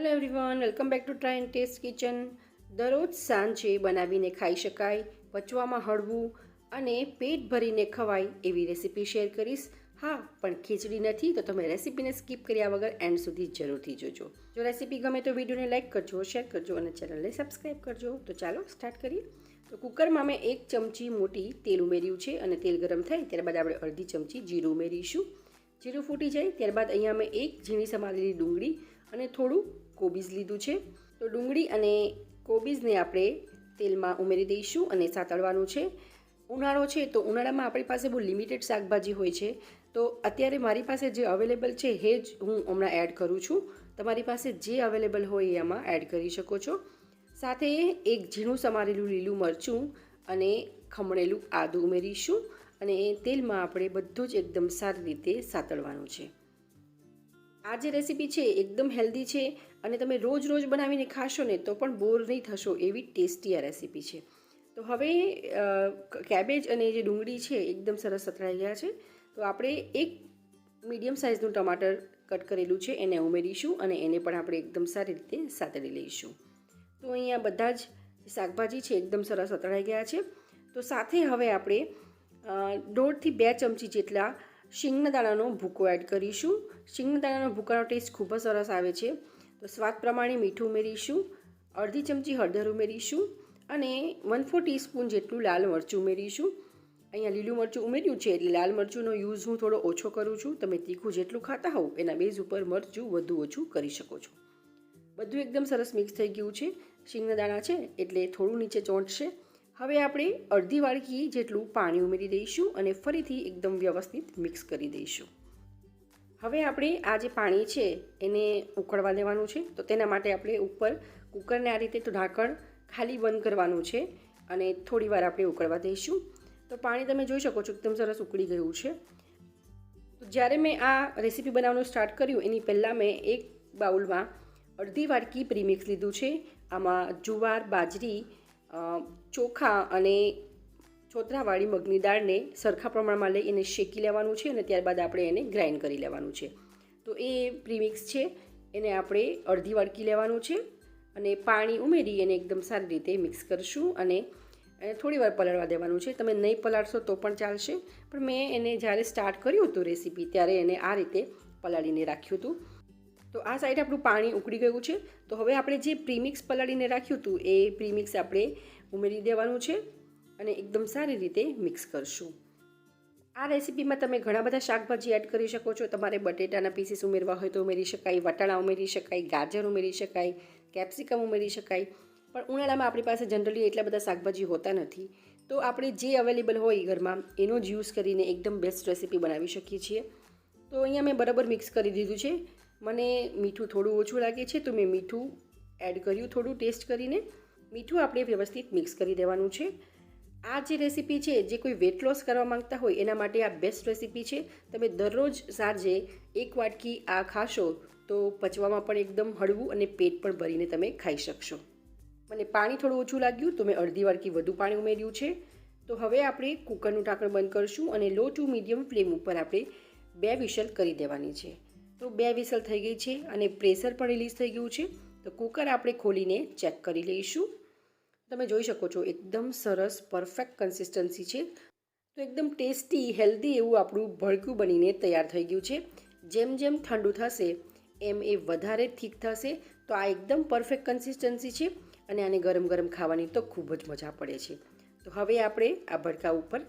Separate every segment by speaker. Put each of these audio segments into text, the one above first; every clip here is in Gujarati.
Speaker 1: Hello everyone, welcome back to try and test kitchen. દરરોજ સાંજે બનાવીને ખાઈ શકાય, પચવામાં હળવું અને પેટ ભરીને ખવાય એવી રેસીપી શેર કરીશ. હા, પણ ખીચડી નથી તો તમે રેસીપીને સ્કીપ કર્યા વગર એન્ડ સુધી જરૂરથી જોજો. જો રેસીપી ગમે તો વિડીયોને લાઇક કરજો, શેર કરજો અને ચેનલને સબસ્ક્રાઈબ કરજો. તો ચાલો સ્ટાર્ટ કરીએ. તો કુકરમાં મેં 1 ચમચી મોટી તેલ ઉમેર્યું છે અને તેલ ગરમ થાય ત્યારબાદ આપણે અડધી ચમચી જીરું ઉમેરીશું. જીરું ફૂટી જાય ત્યારબાદ અહીંયા મેં 1 ઝીણી સમારેલી ડુંગળી અને થોડું કોબીજ લીધું છે. તો ડુંગળી અને કોબીજને આપણે તેલમાં ઉમેરી દઈશું અને સાતળવાનું છે. ઉનાળો છે તો ઉનાળામાં આપણી પાસે બહુ લિમિટેડ શાકભાજી હોય છે, તો અત્યારે મારી પાસે જે અવેલેબલ છે એ જ હું હમણાં એડ કરું છું. તમારી પાસે જે અવેલેબલ હોય એ આમાં એડ કરી શકો છો. સાથે 1 ઝીણું સમારેલું લીલું મરચું અને ખમણેલું આદું ઉમેરીશું અને તેલમાં આપણે બધું જ એકદમ સારી રીતે સાતળવાનું છે. આ જે રેસીપી છે એકદમ હેલ્ધી છે અને તમે રોજ રોજ બનાવીને ખાશો ને તો પણ બોર નહીં થશો એવી ટેસ્ટી આ રેસીપી છે. તો હવે કેબેજ અને જે ડુંગળી છે એકદમ સરસ સતળાઈ ગયા છે. તો આપણે 1 મીડિયમ સાઇઝનું ટમાટર કટ કરેલું છે એને ઉમેરીશું અને એને પણ આપણે એકદમ સારી રીતે સાતળી લઈશું. તો અહીંયા બધા જ શાકભાજી છે એકદમ સરસ સતળાઈ ગયા છે. તો સાથે હવે આપણે 1.5 થી 2 ચમચી જેટલા શીંગના દાણાનો ભૂકો એડ કરીશું. શીંગના દાણાનો ભૂકાનો ટેસ્ટ ખૂબ જ સરસ આવે છે. તો સ્વાદ પ્રમાણે મીઠું ઉમેરીશું, અડધી ચમચી હળદર ઉમેરીશું અને 1/4 ટીસ્પૂન જેટલું લાલ મરચું ઉમેરીશું. અહીંયા લીલું મરચું ઉમેર્યું છે એટલે લાલ મરચુંનો યુઝ હું થોડો ઓછો કરું છું. તમે તીખું જેટલું ખાતા હોવ એના બેઝ ઉપર મરચું વધુ ઓછું કરી શકો છો. બધું એકદમ સરસ મિક્સ થઈ ગયું છે. શીંગના દાણા છે એટલે થોડું નીચે ચોંટશે. હવે આપણે અડધી વાડકી જેટલું પાણી ઉમેરી દઈશું અને ફરીથી એકદમ વ્યવસ્થિત મિક્સ કરી દઈશું. હવે આપણે આ જે પાણી છે એને ઉકળવા દેવાનું છે. તો તેના માટે આપણે ઉપર કુકરને આ રીતે તો ઢાંકણ ખાલી બંધ કરવાનું છે અને થોડી વાર આપણે ઉકળવા દઈશું. તો પાણી તમે જોઈ શકો છો એકદમ સરસ ઉકળી ગયું છે. તો જ્યારે મેં આ રેસીપી બનાવવાનું સ્ટાર્ટ કર્યું એની પહેલાં મેં એક બાઉલમાં અડધી વાડકી પ્રીમિક્સ લીધું છે. આમાં જુવાર, બાજરી, ચોખા અને છોતરાવાળી મગની દાળને સરખા પ્રમાણમાં લઈ એને શેકી લેવાનું છે અને ત્યારબાદ આપણે એને ગ્રાઇન્ડ કરી લેવાનું છે. તો એ પ્રીમિક્સ છે એને આપણે અડધી વાડકી લેવાનું છે અને પાણી ઉમેરી એને એકદમ સારી રીતે મિક્સ કરશું અને થોડી વાર પલાળવા દેવાનું છે. તમે નહીં પલાળશો તો પણ ચાલશે, પણ મેં એને જ્યારે સ્ટાર્ટ કર્યું હતું રેસીપી ત્યારે એને આ રીતે પલાળીને રાખ્યું હતું. તો આ સાઈડ આપણું પાણી ઉકળી ગયું છે. તો હવે આપણે જે પ્રીમિક્સ પલાળીને રાખ્યું હતું એ પ્રીમિક્સ આપણે ઉમેરી દેવાનું છે અને એકદમ સારી રીતે મિક્સ કરશું. આ રેસીપીમાં તમે ઘણા બધા શાકભાજી એડ કરી શકો છો. તમારે બટેટાના પીસીસ ઉમેરવા હોય તો ઉમેરી શકાય, વટાણા ઉમેરી શકાય, ગાજર ઉમેરી શકાય, કેપ્સિકમ ઉમેરી શકાય. પણ ઉનાળામાં આપણી પાસે જનરલી એટલા બધા શાકભાજી હોતા નથી, તો આપણે જે અવેલેબલ હોય ઘરમાં એનો જ યુઝ કરીને એકદમ બેસ્ટ રેસીપી બનાવી શકીએ છીએ. તો અહીંયા મેં બરાબર મિક્સ કરી દીધું છે. મને મીઠું થોડું ઓછું લાગે છે તો મેં મીઠું એડ કર્યું થોડું ટેસ્ટ કરીને. મીઠું આપણે વ્યવસ્થિત મિક્સ કરી દેવાનું છે. આ જે રેસીપી છે જે કોઈ વેટ લોસ કરવા માંગતા હોય એના માટે આ બેસ્ટ રેસીપી છે. તમે દરરોજ સાંજે 1 વાટકી આ ખાશો તો પચવામાં પણ એકદમ હળવું અને પેટ પણ ભરીને તમે ખાઈ શકશો. મને પાણી થોડું ઓછું લાગ્યું તો મેં અડધી વાટકી વધુ પાણી ઉમેર્યું છે. તો હવે આપણે કુકરનું ઢાંકણ બંધ કરીશું અને લો ટુ મીડિયમ ફ્લેમ ઉપર આપણે 2 વિસલ કરી દેવાની છે. તો 2 વિસલ થઈ ગઈ છે અને પ્રેશર પણ રિલીઝ થઈ ગયું છે. તો કુકર આપણે ખોલીને ચેક કરી લઈશું. તમે જોઈ શકો છો એકદમ સરસ પરફેક્ટ કન્સિસ્ટન્સી છે. તો એકદમ ટેસ્ટી હેલ્ધી એવું આપણું ભડકું બનીને તૈયાર થઈ ગયું છે. જેમ જેમ ઠંડુ થશે એમ એ વધારે થીક થશે. તો આ એકદમ પરફેક્ટ કન્સિસ્ટન્સી છે અને આને ગરમ ગરમ ખાવાની તો ખૂબ જ મજા પડે છે. તો હવે આપણે આ ભડકા ઉપર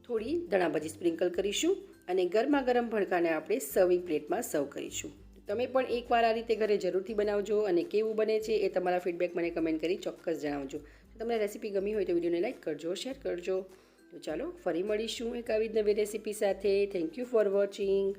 Speaker 1: થોડી ધણાભાજી સ્પ્રિંકલ કરીશું અને ગરમા ગરમ ભડકાને આપણે સર્વિંગ પ્લેટમાં સર્વ કરીશું. તમે પણ એકવાર આ રીતે ઘરે જરૂરથી બનાવજો અને કેવું બને છે એ તમારા ફીડબેક મને કમેન્ટ કરી ચોક્કસ જણાવજો. તમને રેસીપી ગમી હોય તો વિડીયોને લાઇક કરજો, શેર કરજો. તો ચાલો ફરી મળીશું એક આવી જ નવી રેસીપી સાથે. Thank you for watching.